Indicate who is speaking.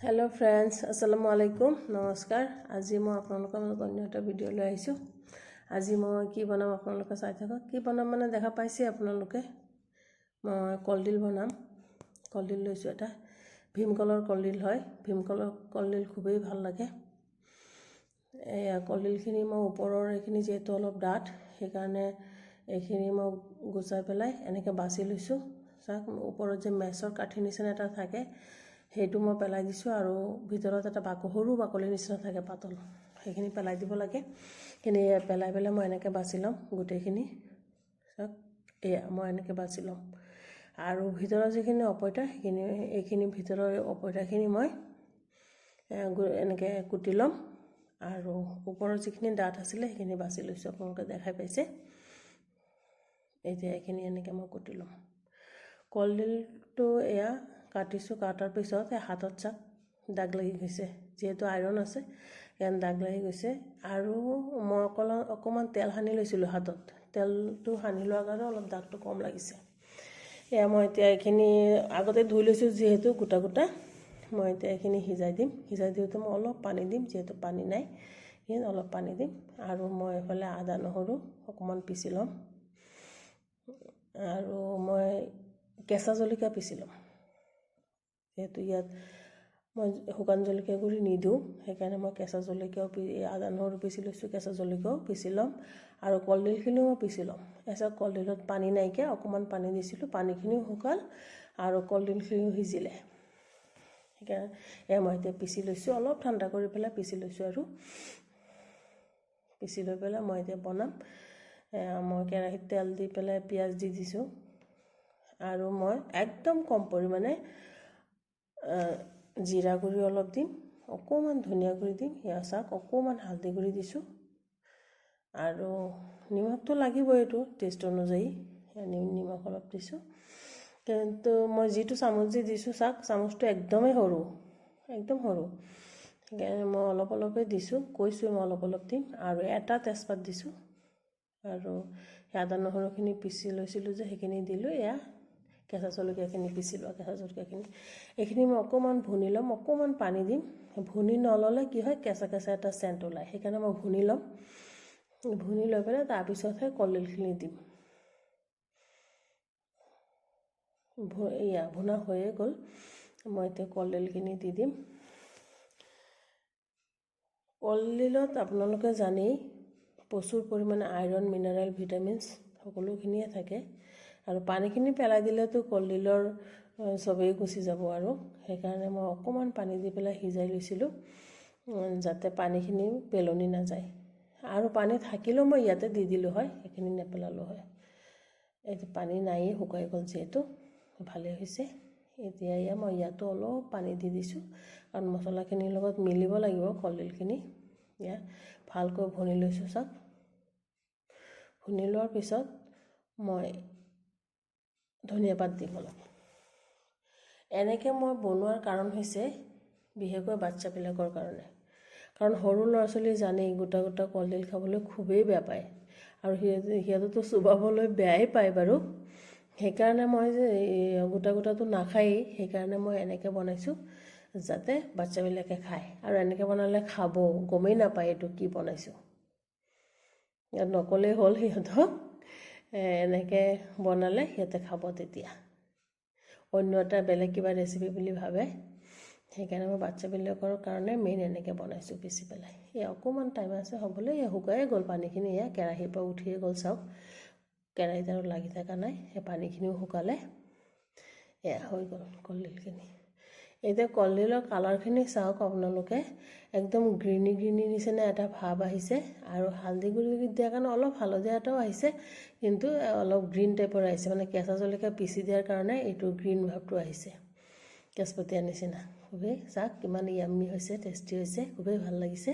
Speaker 1: Hello friends अस्सलामु अलैकुम नमस्कार। আজি মই আপোনালোকৰ লগত অন্য এটা ভিডিঅ' লৈ আহিছোঁ। আজি মই কি বনাম আপোনালোকে চাই থাকক। কি বনাম মানে দেখা পাইছে আপোনালোকে। মই কলডিল বনাম। কলডিল লৈছোঁ এটা ভীমকলৰ কলডিল হয়। ভীমকলৰ কলডিল খুবেই ভাল লাগে। এয়া কলডিলখিনি মই ওপৰৰ এইখিনি যেহেতু অলপ ডাঠ সেইকাৰণে এইখিনি মই গুচাই পেলাই এনেকৈ বাছি লৈছোঁ। চাওক ওপৰত যে মেছৰ কাঠি নিচিনা এটা থাকে সেইটো মই পেলাই দিছোঁ আৰু ভিতৰত এটা সৰু বাকলিৰ নিচিনা থাকে পাতল সেইখিনি পেলাই দিব লাগে। কিন্তু পেলাই পেলাই মই এনেকৈ বাছি ল'ম গোটেইখিনি। চাওক এয়া মই এনেকৈ বাছি ল'ম আৰু ভিতৰৰ যিখিনি অপইতা সেইখিনি এইখিনি ভিতৰৰ অপইতাখিনি মই এনেকৈ কুটি ল'ম আৰু ওপৰৰ যিখিনি ডাঠ আছিলে সেইখিনি বাছি লৈছোঁ আপোনালোকে দেখাই পাইছে। এতিয়া এইখিনি এনেকৈ মই কুটি ল'ম। কলডিলটো এয়া কাটিছোঁ। কাটাৰ পিছত হাতত চাক দাগ লাগি গৈছে, যিহেতু আইৰণ আছে সেইকাৰণে দাগ লাগি গৈছে। আৰু মই অকণমান তেল সানি লৈছিলোঁ হাতত। তেলটো সানি লোৱাৰ কাৰণে অলপ দাগটো কম লাগিছে। এয়া মই এতিয়া এইখিনি আগতে ধুই লৈছোঁ যিহেতু গোটা গোটা। মই এতিয়া এইখিনি সিজাই দিম। সিজাই দিওঁতে মই অলপ পানী দিম, যিহেতু পানী নাই সেইখিনি অলপ পানী দিম। আৰু মই এইফালে আদা নহৰু অকণমান পিচি ল'ম আৰু মই কেঁচা জলকীয়া পিচি ল'ম। যেহেতু ইয়াত মই শুকান জলকীয়া গুড়ি নিদিওঁ সেইকাৰণে মই কেঁচা জলকীয়াও আদা নহৰু পিচি লৈছোঁ, কেঁচা জলকীয়াও পিচি ল'ম আৰু কলডিলখিনিও মই পিচি ল'ম। এচা কলডিলত পানী নাইকিয়া অকণমান পানী দিছিলোঁ, পানীখিনিও শুকাল আৰু কলডিলখিনিও সিজিলে। সেইকাৰণে মই এতিয়া পিচি লৈছোঁ, অলপ ঠাণ্ডা কৰি পেলাই পিচি লৈছোঁ আৰু পিচি লৈ পেলাই মই এতিয়া বনাম। মই কেৰাহীত তেল দি পেলাই পিঁয়াজ দি দিছোঁ আৰু মই একদম কম পৰিমাণে জিৰা গুড়ি অলপ দিম, অকণমান ধনিয়া গুড়ি দিম, সেয়া চাওক অকণমান হালধি গুড়ি দিছোঁ আৰু নিমখটো লাগিবই, এইটো টেষ্ট অনুযায়ী নিমখ অলপ দিছোঁ। কিন্তু মই যিটো চামুচ দি দিছোঁ চাওক চামুচটো একদমেই সৰু, একদম সৰু, সেইকাৰণে মই অলপ অলপেই দিছোঁ, কৈছোঁ মই অলপ অলপ দিম। আৰু এটা তেজপাত দিছোঁ আৰু আদা নহৰুখিনি পিচি লৈছিলোঁ যে সেইখিনি দিলোঁ। এয়া কেঁচা জলকীয়াখিনি পিচি লোৱা কেঁচা জলকীয়াখিনি এইখিনি মই অকণমান ভুনি ল'ম, অকণমান পানী দিম। ভুনি নল'লে কি হয় কেঁচা কেঁচা এটা চেণ্ট ওলায়, সেইকাৰণে মই ভুনি ল'ম। ভুনি লৈ পেলাই তাৰপিছতহে কলডিলখিনি দিম। এয়া ভুনা হৈয়ে গ'ল। মই এতিয়া কলডিলখিনি দি দিম। কলডিলত আপোনালোকে জানেই প্ৰচুৰ পৰিমাণে আইৰণ মিনাৰেল ভিটামিনছ সকলোখিনিয়ে থাকে আৰু পানীখিনি পেলাই দিলেতো কলডিলৰ চবেই গুচি যাব আৰু সেইকাৰণে মই অকণমান পানী দি পেলাই সিজাই লৈছিলোঁ যাতে পানীখিনি পেলনি নাযায়। আৰু পানী থাকিলেও মই ইয়াতে দি দিলোঁ হয়, সেইখিনি নেপেলালোঁ হয়। এইটো পানী নায়েই, শুকাই গ'ল যিহেতু ভালেই হৈছে। এতিয়া মই ইয়াতো অলপ পানী দি দিছোঁ কাৰণ মছলাখিনিৰ লগত মিলিব লাগিব কলডিলখিনি। এয়া ভালকৈ ভুনি লৈছোঁ চাওক। ভুনি লোৱাৰ পিছত মই ধনিয়া পাত দিম অলপ। এনেকৈ মই বনোৱাৰ কাৰণ হৈছে বিশেষকৈ বাচ্চাবিলাকৰ কাৰণে, কাৰণ সৰু ল'ৰা ছোৱালী জানেই গোটা গোটা কলডিল খাবলৈ খুবেই বেয়া পায় আৰু সিহঁতেতো চুবাবলৈ বেয়াই পায় বাৰু। সেইকাৰণে মই যে গোটা গোটাটো নাখায়েই, সেইকাৰণে মই এনেকৈ বনাইছোঁ যাতে বাচ্চাবিলাকে খায় আৰু এনেকৈ বনালে খাব, গমেই নাপায় এইটো কি বনাইছোঁ। ইয়াত নকলেই হ'ল সিহঁতক, এনেকৈ বনালে সিহঁতে খাব। তেতিয়া অন্য এটা বেলেগ কিবা ৰেচিপি বুলি ভাবে, সেইকাৰণে মই বাচ্চাবিলাকৰ কাৰণে মেইন এনেকৈ বনাইছোঁ পিচি পেলাই। অকণমান টাইম আছে হ'বলৈ, শুকায়ে গ'ল পানীখিনি। কেৰাহীৰ পৰা উঠিয়ে গ'ল চাওক, কেৰাহীত আৰু লাগি থকা নাই, সেই পানীখিনিও শুকালে। হৈ গ'ল কলডিলখিনি। এতিয়া কলডিলৰ কালাৰখিনি চাওক আপোনালোকে, একদম গ্ৰীণি গ্ৰীণি নিচিনা এটা ভাৱ আহিছে আৰু হালধি গুড়ি দিয়াৰ কাৰণে অলপ হালধীয়া এটাও আহিছে, কিন্তু অলপ গ্ৰীণ টাইপৰ আহিছে, মানে কেঁচা জলকীয়া পিচি দিয়াৰ কাৰণে এইটো গ্ৰীণ ভাৱটো আহিছে, কেচপতীয়া নিচিনা। খুবেই চাওক কিমান য়াম্মি হৈছে, টেষ্টি হৈছে, খুবেই ভাল লাগিছে।